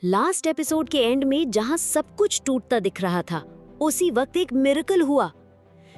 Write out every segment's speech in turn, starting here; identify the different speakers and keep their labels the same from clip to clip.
Speaker 1: Last episode के and में जहां सब कुछ टूटता दिख रहा था, उसी वक्त एक मिरेकल हुआ।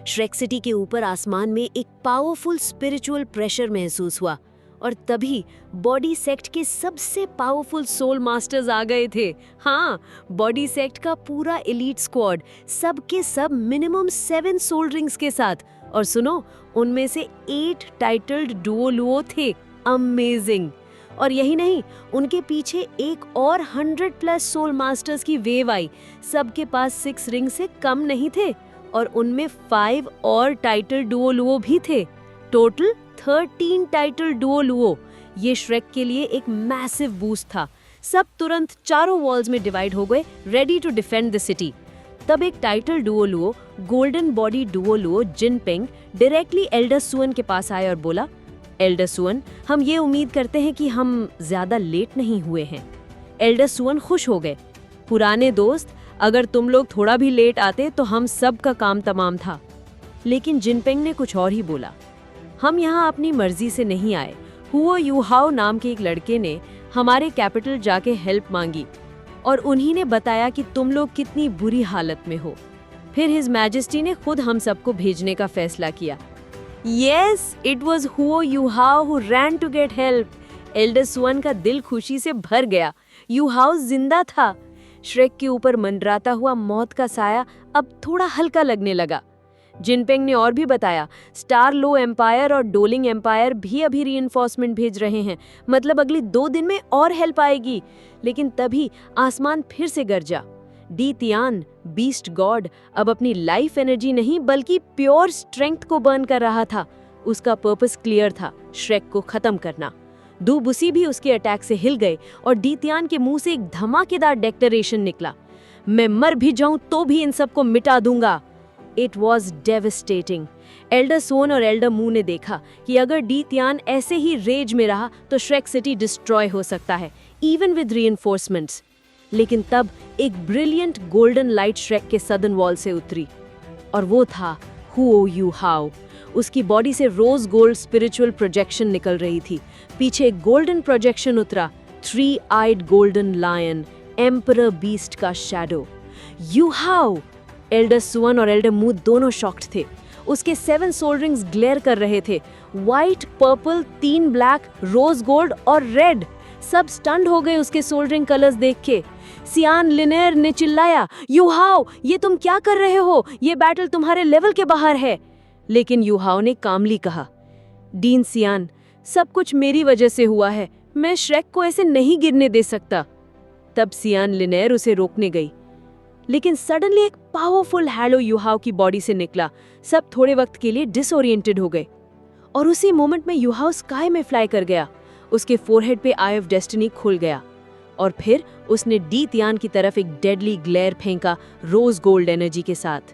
Speaker 1: श्रेक सिटी के ऊपर आसमान में एक पावरफुल स्पिरिचुअल प्रेशर महसूस हुआ और तभी बॉडी सेक्ट के सबसे पावरफुल सोल मास्टर्स आ गए थे। हाँ, बॉडी सेक्ट का पूरा एलीट स्क्वाड, सब के सब मिनिमम 7 सोल रिंग्स के साथ। और सुनो, उनमें से 8 टाइटल्ड डुओ लुओ थे। अमेजिंग। और यही नहीं, उनके पीछे एक और 100+ सोल मास्टर्स की वेव आई। सबके पास 6 रिंग से कम नहीं थे और उनमें 5 और टाइटल डुओ लुओ भी थे। Total 13 title Duo Luo. ये श्रेक के लिए एक मैसिव बूस्ट था। सब तुरंत चारों वॉल्स में डिवाइड हो गए, ready to defend the city. तब एक title Duo Luo, golden body Duo Luo Jinping, directly elder Suan के पास आया और बोला, एल्डर सुअन, हम ये उम्मीद करते हैं कि हम ज्यादा लेट नहीं हुए हैं। एल्डर सुअन खुश हो गए। पुराने दोस्त, अगर तुम लोग थोड़ा भी लेट आते तो हम सब का काम तमाम था। लेकिन जिनपिंग ने कुछ और ही बोला, हम यहाँ अपनी मर्जी से नहीं आए। हुओ यूहाओ नाम के एक लड़के ने हमारे कैपिटल जाके हेल्प मांगी और उन्हीं ने बताया कि तुम लोग कितनी बुरी हालत में हो। फिर हिज मैजेस्टी ने खुद हम सबको भेजने का फैसला किया। Yes, it was Huo Yuhao who ran to get help. Elder Suan का दिल खुशी से भर गया। यूहाओ जिंदा था। श्रेक के ऊपर मंडराता हुआ मौत का साया अब थोड़ा हल्का लगने लगा। जिनपिंग ने और भी बताया, स्टार लो एम्पायर और डोलिंग एम्पायर भी अभी रीइंफोर्समेंट भेज रहे हैं, मतलब अगली 2 दिन में और हेल्प आएगी। लेकिन तभी आसमान फिर से गरजा। डी तियान, बीस्ट गॉड, अब अपनी लाइफ एनर्जी नहीं बल्कि प्योर स्ट्रेंथ को बर्न कर रहा था। उसका पर्पस क्लियर था, श्रेक को खत्म करना। दू बुसी भी उसके अटैक से हिल गए और डी तियान के मुंह से एक धमाकेदार डेक्लेरेशन निकला, मैं मर भी जाऊं तो भी इन सबको मिटा दूंगा। It was devastating. एल्डर सोन और एल्डर मू ने देखा कि अगर डी तियान ऐसे ही रेज में रहा तो श्रेक सिटी डिस्ट्रॉय हो सकता है, इवन विद रीइंफोर्समेंट्स। लेकिन तब एक ब्रिलियंट गोल्डन लाइट श्रेक के सदर्न वॉल से उतरी और वो था हुओ यूहाओ। उसकी बॉडी से रोज गोल्ड स्पिरिचुअल प्रोजेक्शन निकल रही थी। पीछे एक गोल्डन प्रोजेक्शन उतरा, 3 आइड गोल्डन लायन, एम्परर बीस्ट का शैडो। यूहाओ! एल्डर सुअन और एल्डर मू दोनों शॉक्ड थे। उसके 7 सोल रिंग्स ग्लेयर कर रहे थे, white, purple, 3 black, rose gold और रेड। सब स्टन्ड हो गए उसके सोल रिंग कलर्स देख के। सियान लिनेर ने चिल्लाया, यूहाओ, ये तुम क्या कर रहे हो? ये बैटल तुम्हारे लेवल के बाहर है। लेकिन यूहाओ ने कामली कहा, डीन सियान, सब कुछ मेरी वजह से हुआ है, मैं श्रेक को ऐसे नहीं गिरने दे सकता। तब सियान लिनेर उसे रोकने गई, लेकिन सडनली एक पावरफुल हैलो यूहाओ की बॉडी से निकला। सब थोड़े वक्त के लिए डिसओरिएंटेड हो गए और उसी मोमेंट में यूहाओ स्काई में फ्लाई कर गया। उसके फोरहेड पे आई ऑफ डेस्टिनी खुल गया और फिर उसने डी तियान की तरफ एक डेडली ग्लेयर फेंका, रोज गोल्ड एनर्जी के साथ।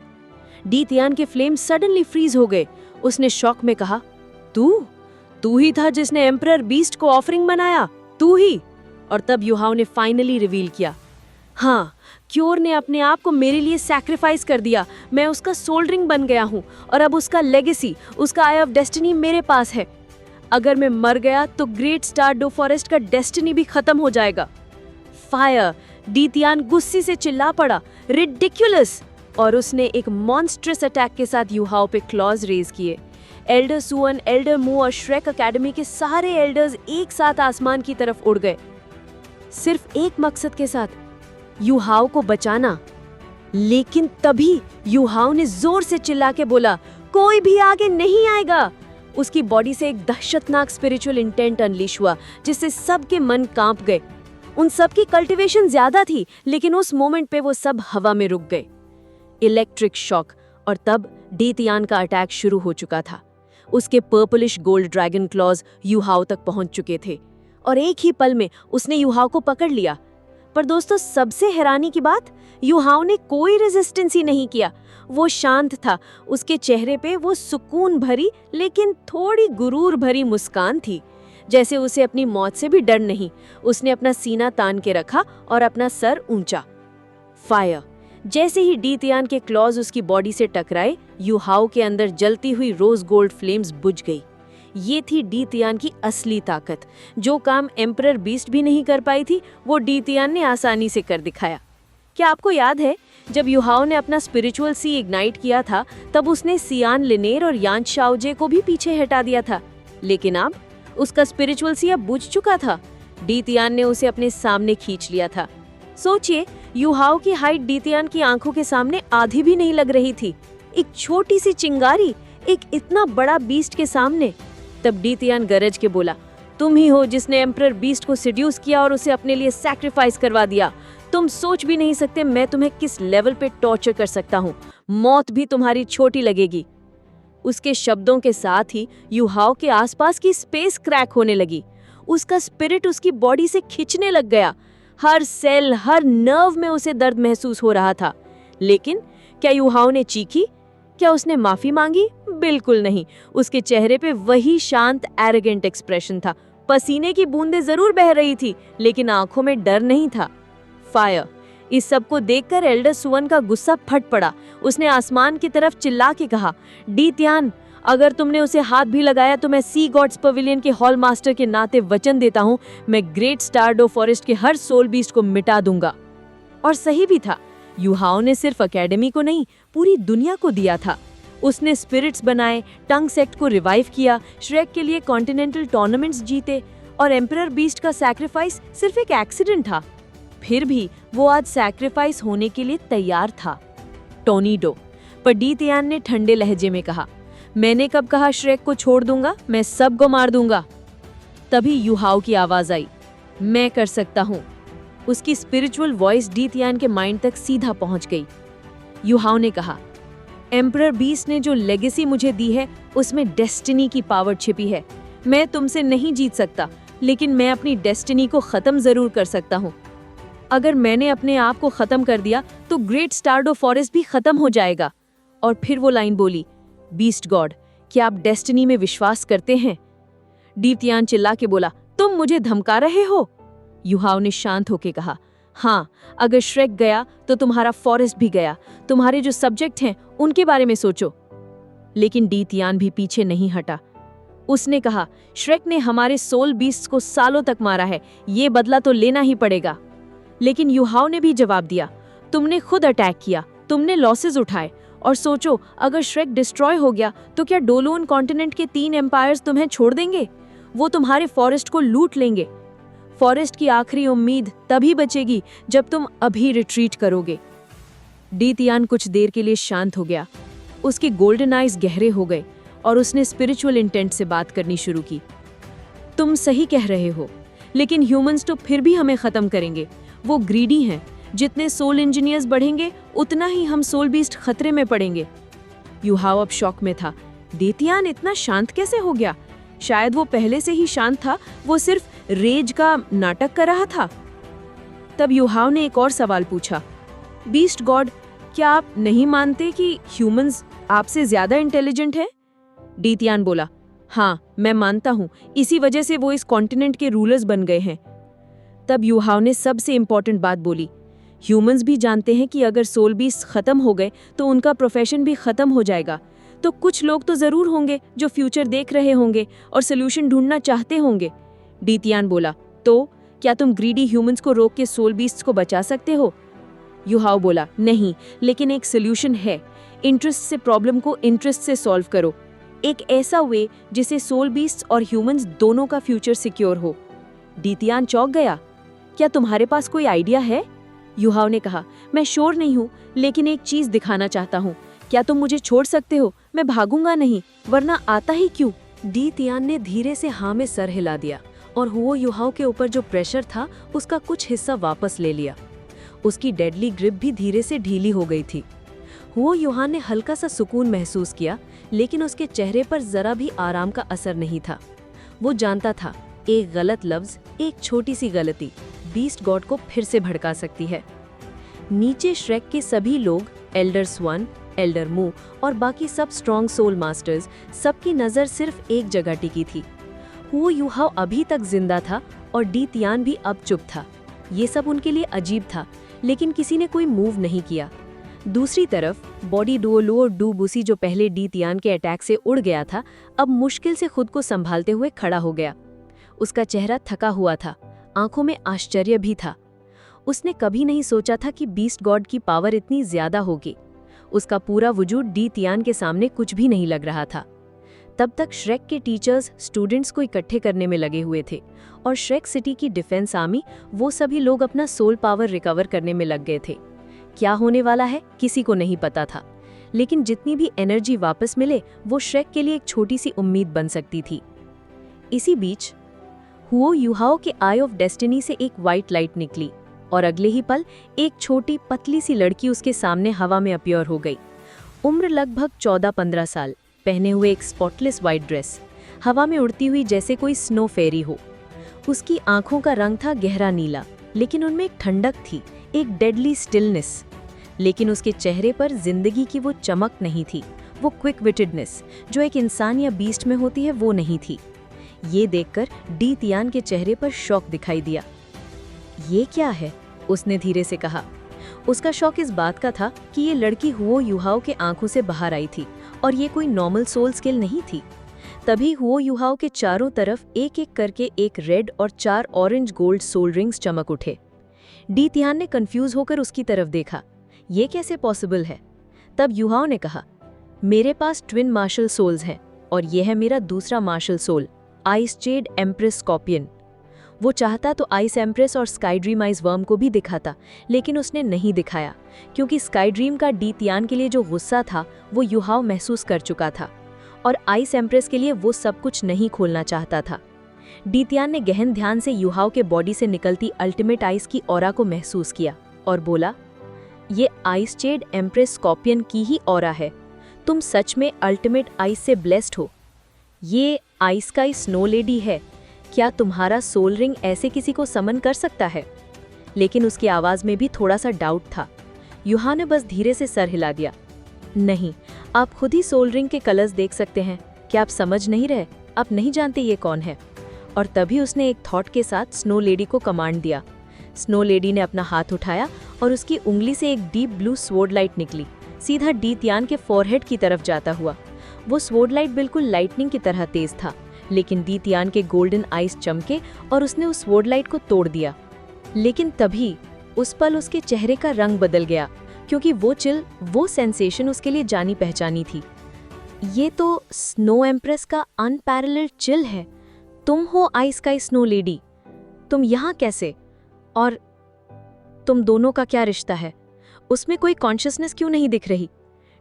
Speaker 1: डी तियान के फ्लेम सडनली फ्रीज हो गए। उसने शॉक में कहा, तू ही था जिसने एम्परर बीस्ट को ऑफरिंग बनाया, तू ही। और तब यूहाओ ने फाइनली रिवील किया, हाँ, क्योर ने अपने आप को मेरे लिए सैक्रिफाइस कर दिया। मैं उसका सोल रिंग बन गया हूँ और अब उसका लेगेसी, उसका आई ऑफ डेस्टिनी मेरे पास है। अगर मैं मर गया तो ग्रेट स्टार डो फॉरेस्ट का डेस्टिनी भी खत्म हो जाएगा। फायर! डी तियान गुस्से से चिल्ला पड़ा, रिडिकुलस! और उसने एक मॉन्स्ट्रस अटैक के साथ यूहाओ पे क्लॉज रेज किए। एल्डर सुअन, एल्डर मू और श्रेक अकेडमी के सारे एल्डर्स एक साथ आसमान की तरफ उड़ गए, सिर्फ एक मकसद के साथ, यूहाओ को बचाना। लेकिन तभी यूहाओ ने जोर से चिल्ला के बोला, कोई भी आगे नहीं आएगा। उसकी बॉडी से एक दहशतनाक स्पिरिचुअल इंटेंट अनलीश हुआ, जिससे सबके मन कांप गए। उन सब की कल्टीवेशन ज्यादा थी, लेकिन उस मोमेंट पे वो सब हवा में रुक गए। Electric shock. और तब डी तियान का अटैक शुरू हो चुका था। उसके purplish gold dragon clause Yuhao तक पहुंच चुके थे और एक ही पल में उसने यूहाओ को पकड़ लिया। पर दोस्तों, सबसे हैरानी की बात, यूहाओ ने कोई रेजिस्टेंस ही नहीं किया। वो शांत था। उसके चेहरे पे वो सुकून भरी लेकिन थोड़ी गुरूर भरी मुस्कान थी, जैसे उसे अपनी मौत से भी डर नहीं। उसने अपना सीना तान के रखा और अपना सर ऊंचा। फायर! जैसे ही डी तियान के क्लॉज उसकी बॉडी से टकराए, यूहाओ के अंदर जलती हुई रोज गोल्ड फ्लेम्स बुझ गई।
Speaker 2: ये थी डी तियान की असली ताकत। जो काम एम्परर बीस्ट भी नहीं कर पाई थी, वो डी तियान ने आसानी से कर दिखाया। क्या आपको याद है जब युहाओ ने अपना स्पिरिचुअल सी इग्नाइट किया था, तब उसने सियान लिनेर और यान शाओजे को भी पीछे हटा दिया था, लेकिन अब उसका स्पिरिचुअल सी अब बुझ चुका था। डी तियान ने उसे अपने सामने खींच लिया था। सोचिए, युहाओ की हाइट डी तियान की आंखों के सामने आधी भी नहीं लग रही थी। एक छोटी सी चिंगारी एक इतना बड़ा बीस्ट के सामने। तब डी तियान गरज के बोला, तुम ही हो जिसने एम्परर बीस्ट को सिड्यूस किया और उसे अपने लिए सैक्रिफाइस करवा दिया। तुम सोच भी नहीं सकते मैं तुम्हें किस लेवल पे टॉर्चर कर सकता हूँ। मौत भी तुम्हारी छोटी लगेगी। उसके शब्दों के साथ ही युहाओ के आसपास की स्पेस क्रैक होने लगी। उसका स्पिरिट उसकी बॉडी से खिंचने लग गया। हर सेल, हर नर्व में उसे दर्द महसूस हो रहा था। लेकिन क्या युहाओ ने चीखी? क्या उसने माफी मांगी? बिल्कुल नहीं। उसके चेहरे पे वही शांत एरोगेंट एक्सप्रेशन था। पसीने की बूंदें जरूर बह रही थी, लेकिन आंखों में डर नहीं था। फायर। इस सब को देखकर एल्डर सुवन का गुस्सा फट पड़ा। उसने आसमान की तरफ चिल्ला के कहा, डी तियान, अगर तुमने उसे हाथ भी लगाया तो मैं सी गॉड्स पवेलियन के हॉल मास्टर के नाते वचन देता हूँ, मैं ग्रेट स्टारडो फॉरेस्ट के हर सोल बीस्ट को मिटा दूंगा। और सही भी था। युहाओ ने सिर्फ एकेडमी को नहीं, पूरी दुनिया को दिया था। उसने स्पिरिट्स बनाए, टंग सेक्ट को रिवाइव किया, श्रेक के लिए कॉन्टिनेंटल टूर्नामेंट्स जीते, और एम्परर बीस्ट का सैक्रिफाइस सिर्फ एक एक्सीडेंट था। फिर भी वो आज सैक्रिफाइस होने के लिए तैयार था। टोर्नेडो। पर डी तियान ने ठंडे लहजे में कहा, मैंने कब कहा श्रेक को छोड़ दूंगा? मैं सबको मार दूंगा। तभी युहाओ की आवाज आई, मैं कर सकता हूँ। उसकी स्पिरिचुअल वॉइस डी तियान के माइंड तक सीधा पहुंच गई। युहाओ ने कहा, एम्परर बीस्ट ने जो लेगेसी मुझे दी है, उसमें डेस्टिनी की पावर छिपी है। मैं तुमसे नहीं जीत सकता, लेकिन मैं अपनी डेस्टिनी को खत्म जरूर कर सकता हूँ। अगर मैंने अपने आप को खत्म कर दिया तो ग्रेट स्टारडो फॉरेस्ट भी खत्म हो जाएगा। और फिर वो लाइन बोली, बीस्ट गॉड, क्या आप डेस्टिनी में विश्वास करते हैं? डी तियान चिल्ला के बोला, तुम मुझे धमका रहे हो? युहाओ ने शांत होकर कहा, हाँ, अगर श्रेक गया तो तुम्हारा फॉरेस्ट भी गया। तुम्हारे जो सब्जेक्ट हैं उनके बारे में सोचो। लेकिन डी तियान भी पीछे नहीं हटा। उसने कहा, श्रेक ने हमारे सोल बीस्ट को सालों तक मारा है, ये बदला तो लेना ही पड़ेगा। लेकिन युहाओ ने भी जवाब दिया, तुमने खुद अटैक किया, तुमने लॉसेस उठाए, और सोचो अगर श्रेक डिस्ट्रॉय हो गया तो क्या डोलोन कॉन्टिनेंट के 3 एम्पायर्स तुम्हें छोड़ देंगे? वो तुम्हारे फॉरेस्ट को लूट लेंगे। फॉरेस्ट की आखिरी उम्मीद तभी बचेगी जब तुम अभी रिट्रीट करोगे। डी तियान कुछ देर के लिए शांत हो गया। उसके गोल्डन आइज गहरे हो गए और उसने स्पिरिचुअल इंटेंट से बात करनी शुरू की। तुम सही कह रहे हो, लेकिन ह्यूमंस तो फिर भी हमें खत्म करेंगे। वो ग्रीडी हैं। जितने सोल इंजीनियर्स बढ़ेंगे उतना ही हम सोल बीस्ट खतरे में पड़ेंगे। युहाओ अब शॉक में था। डी तियान इतना शांत कैसे हो गया? शायद वो पहले से ही शांत था, वो सिर्फ रेज का नाटक कर रहा था। तब युहाओ ने एक और सवाल पूछा, बीस्ट गॉड, क्या आप नहीं मानते कि ह्यूमंस आपसे ज्यादा इंटेलिजेंट है? डी तियान बोला, हाँ, मैं मानता हूँ, इसी वजह से वो इस कॉन्टिनेंट के रूलर्स बन गए हैं। तब युहाओ ने सबसे इंपॉर्टेंट बात बोली, ह्यूमंस भी जानते हैं कि अगर सोल बीस्ट खत्म हो गए तो उनका प्रोफेशन भी खत्म हो जाएगा। तो कुछ लोग तो जरूर होंगे जो फ्यूचर देख रहे होंगे और सोल्यूशन ढूंढना चाहते होंगे। डी तियान बोला, तो क्या तुम ग्रीडी ह्यूमंस को रोक के सोल बीस्ट को बचा सकते हो? युहाओ बोला, नहीं, लेकिन एक सोल्यूशन है। इंटरेस्ट से प्रॉब्लम को इंटरेस्ट से सॉल्व करो। एक ऐसा वे जिसे सोल बीस्ट और ह्यूमंस दोनों का फ्यूचर सिक्योर हो। डी तियान चौंक गया। क्या तुम्हारे पास कोई आइडिया है? युहाओ ने कहा, मैं श्योर नहीं हूँ, लेकिन एक चीज दिखाना चाहता हूँ। क्या तुम मुझे छोड़ सकते हो? मैं भागूंगा नहीं, वरना आता ही क्यों?
Speaker 1: डी तियान ने धीरे से हाँ में सर हिला दिया और हुओ युहाओ के ऊपर जो प्रेशर था उसका कुछ हिस्सा वापस ले लिया। उसकी डेडली ग्रिप भी धीरे से ढीली हो गई थी। हुओ युहान ने हल्का सा सुकून महसूस किया, लेकिन उसके चेहरे पर जरा भी आराम का असर नहीं था। वो जानता था, एक गलत लफ्ज, एक छोटी सी गलती बीस्ट गॉड को फिर से भड़का सकती है। नीचे श्रेक के सभी लोग, एल्डर स्वन, एल्डर मू और बाकी सब स्ट्रॉन्ग सोल मास्टर्स, सबकी नज़र सिर्फ एक जगह टिकी थी। हुओ युहाओ अभी तक जिंदा था और डी तियान भी अब चुप था। ये सब उनके लिए अजीब था, लेकिन किसी ने कोई मूव नहीं किया।
Speaker 2: दूसरी तरफ बॉडी डुओलुओ डू बुसी, जो पहले डी तियान के अटैक से उड़ गया था, अब मुश्किल से खुद को संभालते हुए खड़ा हो गया। उसका चेहरा थका हुआ था, आंखों में आश्चर्य भी था। उसने कभी नहीं सोचा था कि बीस्ट गॉड की पावर इतनी ज्यादा होगी। उसका पूरा वजूद डी तियान के सामने कुछ भी नहीं लग रहा था। तब तक श्रेक के टीचर्स स्टूडेंट्स को इकट्ठे करने में लगे हुए थे और श्रेक सिटी की डिफेंस आर्मी, वो सभी लोग अपना सोल पावर रिकवर करने में लग गए थे। क्या होने वाला है किसी को नहीं पता था, लेकिन जितनी भी एनर्जी वापस मिले वो श्रेक के लिए एक छोटी सी उम्मीद बन सकती थी। इसी बीच हुओ युहाओ के आई ऑफ डेस्टिनी से एक व्हाइट लाइट निकली और अगले ही पल एक छोटी पतली सी लड़की उसके सामने हवा में अपीयर हो गई। उम्र लगभग 14-15 साल, पहने हुए एक स्पॉटलेस व्हाइट ड्रेस, हवा में उड़ती हुई जैसे कोई स्नो फेरी हो। उसकी आंखों का रंग था गहरा नीला, लेकिन उनमें एक ठंडक थी, एक डेडली स्टिलनेस। लेकिन उसके चेहरे पर जिंदगी की वो चमक नहीं थी, वो क्विक विटेडनेस जो एक इंसान या बीस्ट में होती है, वो नहीं थी। ये देखकर डी तियान के चेहरे पर शॉक दिखाई दिया। ये क्या है? उसने धीरे से कहा। उसका शौक इस बात का था कि ये लड़की हुओ युहाओ के आंखों से बाहर आई थी और ये कोई नॉर्मल सोल स्किल नहीं थी। तभी हुओ युहाओ के चारों तरफ एक एक करके एक रेड और 4 ऑरेंज गोल्ड सोल रिंग्स चमक उठे। डी तियान ने कंफ्यूज होकर उसकी तरफ देखा। ये कैसे पॉसिबल है? तब युहाओ ने कहा, मेरे पास ट्विन मार्शल सोल्स हैं और यह है मेरा दूसरा martial soul, ice jade empress scorpion. वो चाहता तो आइस एम्प्रेस और स्काई ड्रीम आइस वर्म को भी दिखाता, लेकिन उसने नहीं दिखाया, क्योंकि स्काई ड्रीम का डी तियान के लिए जो गुस्सा था वो युहाओ महसूस कर चुका था और आइस एम्प्रेस के लिए वो सब कुछ नहीं खोलना चाहता था। डी तियान ने गहन ध्यान से युहाओ के बॉडी से निकलती अल्टीमेट आइस की ऑरा को महसूस किया और बोला, ये आइस जेड एम्प्रेस स्कॉर्पियन की ही ऑरा है। तुम सच में अल्टीमेट आइस से ब्लेस्ड हो। ये आइस का स्नो लेडी है। क्या तुम्हारा सोल रिंग ऐसे किसी को समन कर सकता है? लेकिन उसकी आवाज में भी थोड़ा सा डाउट था। युहा ने बस धीरे से सर हिला दिया। नहीं, आप खुद ही सोल रिंग के कलर्स देख सकते हैं। क्या आप समझ नहीं रहे? आप नहीं जानते ये कौन है? और तभी उसने एक थॉट के साथ स्नो लेडी को कमांड दिया। स्नो लेडी ने अपना हाथ उठाया और उसकी उंगली से एक डीप ब्लू स्वॉर्ड लाइट निकली, सीधा डी तियान के फॉरहेड की तरफ जाता हुआ। वो स्वॉर्ड लाइट बिल्कुल लाइटनिंग की तरह तेज था, लेकिन डी तियान के गोल्डन आइज चमके और उसने उस स्वॉर्ड लाइट को तोड़ दिया। लेकिन तभी उस पल उसके चेहरे का रंग बदल गया, क्योंकि वो चिल, वो सेंसेशन उसके लिए जानी पहचानी थी। ये तो स्नो एम्प्रेस का अनपैरेलल्ड चिल है। तुम हो आइस का स्नो लेडी। तुम यहाँ कैसे? और तुम दोनों का क्या रिश्ता है? उसमें कोई कॉन्शियसनेस क्यों नहीं दिख रही?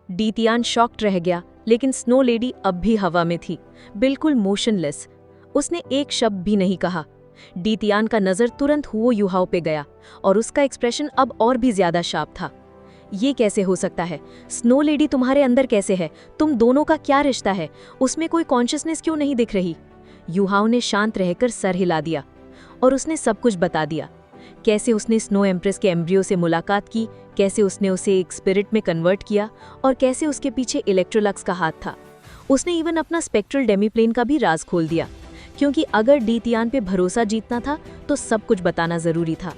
Speaker 2: डी तियान शॉक्ड रह गया, लेकिन स्नो लेडी अब भी हवा में थी, बिल्कुल मोशनलेस। उसने एक शब्द भी नहीं कहा। डी तियान का नजर तुरंत हुओ युहाओ पे गया और उसका एक्सप्रेशन अब और भी ज्यादा शार्प था। ये कैसे हो सकता है? स्नो लेडी तुम्हारे अंदर कैसे है? तुम दोनों का क्या रिश्ता है? उसमें कोई कॉन्शियसनेस क्यों नहीं दिख रही? युहाओ ने शांत रहकर सर हिला दिया और उसने सब कुछ बता दिया। कैसे उसने स्नो एम्प्रेस के एम्ब्रियो से मुलाकात की, कैसे उसने उसे एक स्पिरिट में कन्वर्ट किया और कैसे उसके पीछे इलेक्ट्रोलक्स का हाथ था। उसने इवन अपना स्पेक्ट्रल डेमीप्लेन का भी राज खोल दिया, क्योंकि अगर डी तियान पे भरोसा जीतना था तो सब कुछ बताना जरूरी था।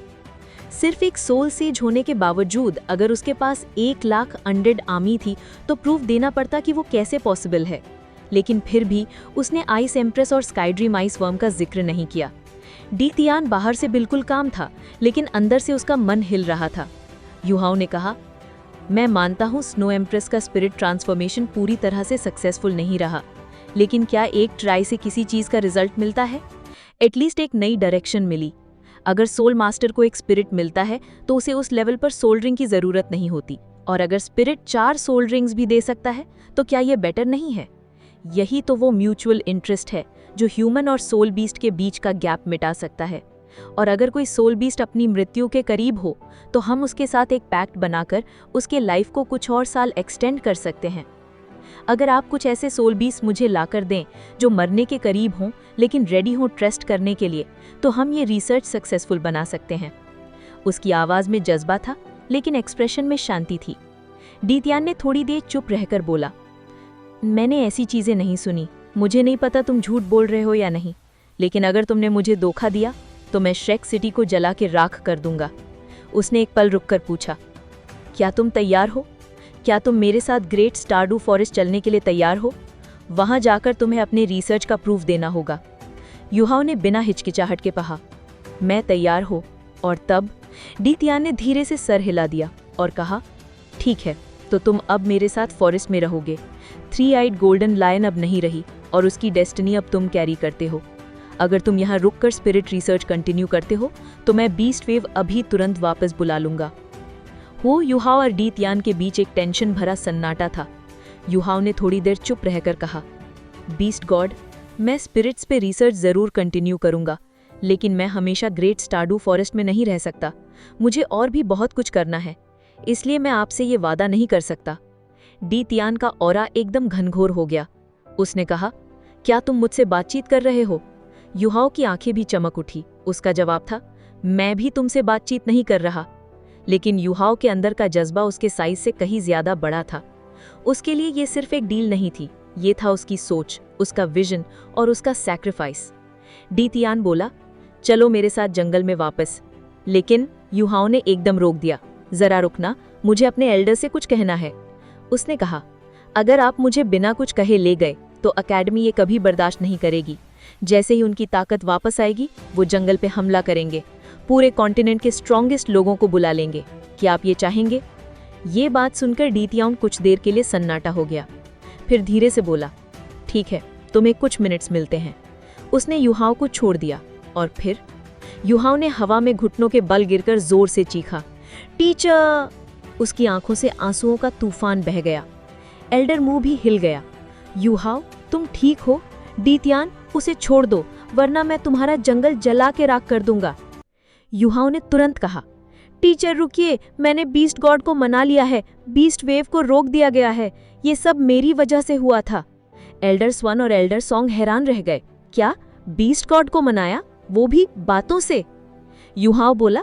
Speaker 2: सिर्फ एक सोल सेज होने के बावजूद अगर उसके पास 1 लाख अनडेड आर्मी थी तो प्रूफ देना पड़ता कि वो कैसे पॉसिबल है। लेकिन फिर भी उसने आइस एम्प्रेस और स्काई ड्रीम आइस वर्म का जिक्र नहीं किया। डी तियान बाहर से बिल्कुल काम था, लेकिन अंदर से उसका मन हिल रहा था। युहाओ ने कहा, मैं मानता हूँ स्नो एम्प्रेस का स्पिरिट ट्रांसफॉर्मेशन पूरी तरह से सक्सेसफुल नहीं रहा, लेकिन क्या एक ट्राई से किसी चीज़ का रिजल्ट मिलता है? एटलीस्ट एक नई डायरेक्शन मिली। अगर सोल मास्टर को एक स्पिरिट मिलता है तो उसे उस लेवल पर सोल रिंग की ज़रूरत नहीं होती, और अगर स्पिरिट 4 सोल रिंग्स भी दे सकता है तो क्या ये बेटर नहीं है? यही तो वो म्यूचुअल इंटरेस्ट है जो ह्यूमन और सोल बीस्ट के बीच का गैप मिटा सकता है। और अगर कोई सोल बीस्ट अपनी मृत्यु के करीब हो तो हम उसके साथ एक पैक्ट बनाकर उसके लाइफ को कुछ और साल एक्सटेंड कर सकते हैं। अगर आप कुछ ऐसे सोल बीस्ट मुझे लाकर दें जो मरने के करीब हों लेकिन रेडी हों ट्रस्ट करने के लिए, तो हम ये रिसर्च सक्सेसफुल बना सकते हैं। उसकी आवाज़ में जज्बा था, लेकिन एक्सप्रेशन में शांति थी। डी तियान ने थोड़ी देर चुप रहकर बोला, मैंने ऐसी चीज़ें नहीं सुनी। मुझे नहीं पता तुम झूठ बोल रहे हो या नहीं, लेकिन अगर तुमने मुझे धोखा दिया तो मैं श्रेक सिटी को जला के राख कर दूंगा। उसने एक पल रुककर पूछा, क्या तुम तैयार हो? क्या तुम मेरे साथ ग्रेट स्टारडू फॉरेस्ट चलने के लिए तैयार हो? वहां जाकर तुम्हें अपने रिसर्च का प्रूफ देना होगा। युहाओ ने बिना हिचकिचाहट के कहा, मैं तैयार हो। और तब डी तियान ने धीरे से सर हिला दिया और कहा, ठीक है, तो तुम अब मेरे साथ फॉरेस्ट में रहोगे। 3-आइड गोल्डन लायन अब नहीं रही और उसकी डेस्टिनी अब तुम कैरी करते हो। अगर तुम यहाँ रुककर स्पिरिट रिसर्च कंटिन्यू करते हो तो मैं बीस्ट वेव अभी तुरंत वापस बुला लूंगा। युहाओ और डी तियान के बीच एक टेंशन भरा सन्नाटा था। युहाओ ने थोड़ी देर चुप रहकर कहा, बीस्ट गॉड, मैं स्पिरिट्स पे रिसर्च जरूर कंटिन्यू करूंगा, लेकिन मैं हमेशा ग्रेट स्टारडू फॉरेस्ट में नहीं रह सकता। मुझे और भी बहुत कुछ करना है, इसलिए मैं आपसे ये वादा नहीं कर सकता। डी तियान का ऑरा एकदम घनघोर हो गया। उसने कहा, क्या तुम मुझसे बातचीत कर रहे हो? युहाओ की आंखें भी चमक उठी। उसका जवाब था, मैं भी तुमसे बातचीत नहीं कर रहा। लेकिन युहाओ के अंदर का जज्बा उसके साइज से कहीं ज्यादा बड़ा था। उसके लिए ये सिर्फ एक डील नहीं थी, ये था उसकी सोच, उसका विजन और उसका सैक्रिफाइस। डी तियान बोला, चलो मेरे साथ जंगल में वापस। लेकिन युहाओ ने एकदम रोक दिया, जरा रुकना, मुझे अपने एल्डर से कुछ कहना है। उसने कहा, अगर आप मुझे बिना कुछ कहे ले गए तो अकेडमी ये कभी बर्दाश्त नहीं करेगी। जैसे ही उनकी ताकत वापस आएगी वो जंगल पे हमला करेंगे, पूरे कॉन्टिनेंट के स्ट्रॉन्गेस्ट लोगों को बुला लेंगे। क्या आप ये चाहेंगे? ये बात सुनकर डी तियान कुछ देर के लिए सन्नाटा हो गया, फिर धीरे से बोला, ठीक है, तुम्हें कुछ मिनट्स मिलते हैं। उसने युहाओ को छोड़ दिया और फिर युहाओ ने हवा में घुटनों के बल गिरकर जोर से चीखा, टीचर! उसकी आंखों से आंसुओं का तूफान बह गया। एल्डर मुंह भी हिल गया। युहाओ, तुम ठीक हो? डी तियान, उसे छोड़ दो, वरना मैं तुम्हारा जंगल जला के राख कर दूंगा। युहाओ ने तुरंत कहा, टीचर रुकिए, मैंने बीस्ट गॉड को मना लिया है, बीस्ट वेव को रोक दिया गया है, ये सब मेरी वजह से हुआ था। एल्डर स्वन और एल्डर सॉन्ग हैरान रह गए। क्या बीस्ट गॉड को मनाया, वो भी बातों से? युहाओ बोला,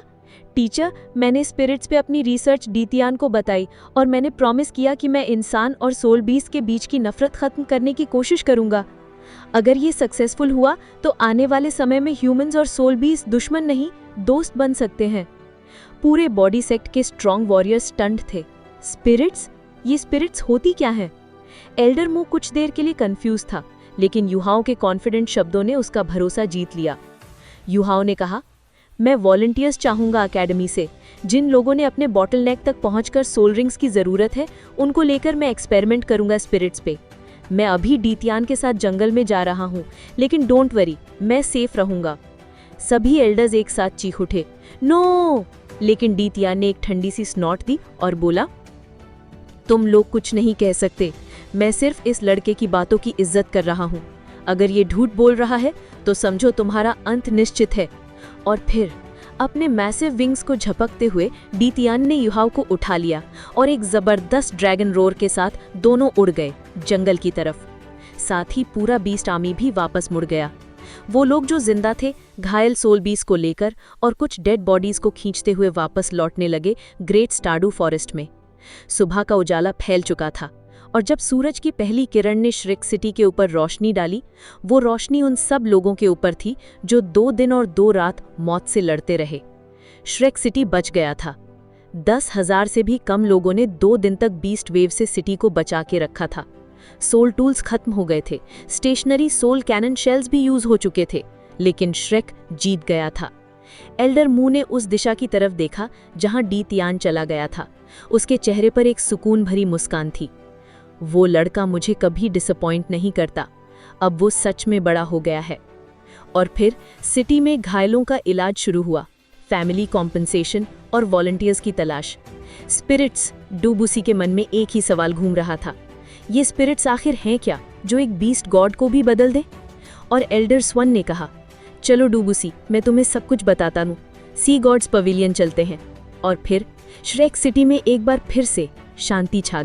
Speaker 2: टीचर, मैंने स्पिरिट्स पे अपनी रिसर्च डी तियान को बताई और मैंने प्रॉमिस किया कि मैं इंसान और सोल बीस्ट के बीच की नफरत खत्म करने की कोशिश करूंगा। अगर ये सक्सेसफुल हुआ तो आने वाले समय में ह्यूमंस और सोल बीस्ट दुश्मन नहीं, दोस्त बन सकते हैं। पूरे बॉडी सेक्ट के स्ट्रॉन्ग वॉरियर्स स्टंट थे। स्पिरिट्स? ये स्पिरिट्स होती क्या है? एल्डर मुंह कुछ देर के लिए कंफ्यूज था, लेकिन युहाओ के कॉन्फिडेंट शब्दों ने उसका भरोसा जीत लिया। युहाओ ने कहा, मैं वॉलंटियर्स चाहूंगा अकेडमी से। जिन लोगों ने अपने बॉटलनेक तक पहुंचकर सोल रिंग्स की जरूरत है, उनको लेकर मैं एक्सपेरिमेंट करूंगा स्पिरिट्स पे। मैं अभी डी तियान के साथ जंगल में जा रहा हूं, लेकिन डोंट वरी, मैं सेफ रहूंगा। सभी एल्डर्स एक साथ चीख उठे, नो! लेकिन डी तियान ने एक ठंडी सी स्नॉट दी और बोला, तुम लोग कुछ नहीं कह सकते, मैं सिर्फ इस लड़के की बातों की इज्जत कर रहा हूं। अगर ये झूठ बोल रहा है तो समझो तुम्हारा अंत निश्चित है। और फिर अपने मैसिव विंग्स को झपकते हुए डी तियान ने युहाओ को उठा लिया और एक जबरदस्त ड्रैगन रोर के साथ दोनों उड़ गए जंगल की तरफ। साथ ही पूरा बीस्ट आर्मी भी वापस मुड़ गया। वो लोग जो जिंदा थे घायल सोल बीस्ट को लेकर और कुछ डेड बॉडीज को खींचते हुए वापस लौटने लगे ग्रेट स्टारडू फॉरेस्ट में। सुबह का उजाला फैल चुका था और जब सूरज की पहली किरण ने श्रेक सिटी के ऊपर रोशनी डाली, वो रोशनी उन सब लोगों के ऊपर थी जो 2 दिन और 2 रात मौत से लड़ते रहे। श्रेक सिटी बच गया था। 10,000 से भी कम लोगों ने 2 दिन तक बीस्ट वेव से सिटी को बचा के रखा था। सोल टूल्स खत्म हो गए थे, स्टेशनरी सोल कैनन शेल्स भी यूज हो चुके थे, लेकिन श्रेक जीत गया था। एल्डर मू ने उस दिशा की तरफ देखा जहां डी तियान चला गया था। उसके चेहरे पर एक सुकून भरी मुस्कान थी। वो लड़का मुझे कभी डिसअपॉइंट नहीं करता, अब वो सच में बड़ा हो गया है। और फिर सिटी में घायलों का इलाज शुरू हुआ, फैमिली कॉम्पनसेशन और वॉलंटियर्स की तलाश। स्पिरिट्स, डूबूसी के मन में एक ही सवाल घूम रहा था, ये स्पिरिट्स आखिर हैं क्या जो एक बीस्ट गॉड को भी बदल दे? और एल्डर स्वन ने कहा, चलो डूबूसी, मैं तुम्हें सब कुछ बताता हूँ, सी गॉड्स पवेलियन चलते हैं। और फिर श्रेक सिटी में एक बार फिर से शांति छा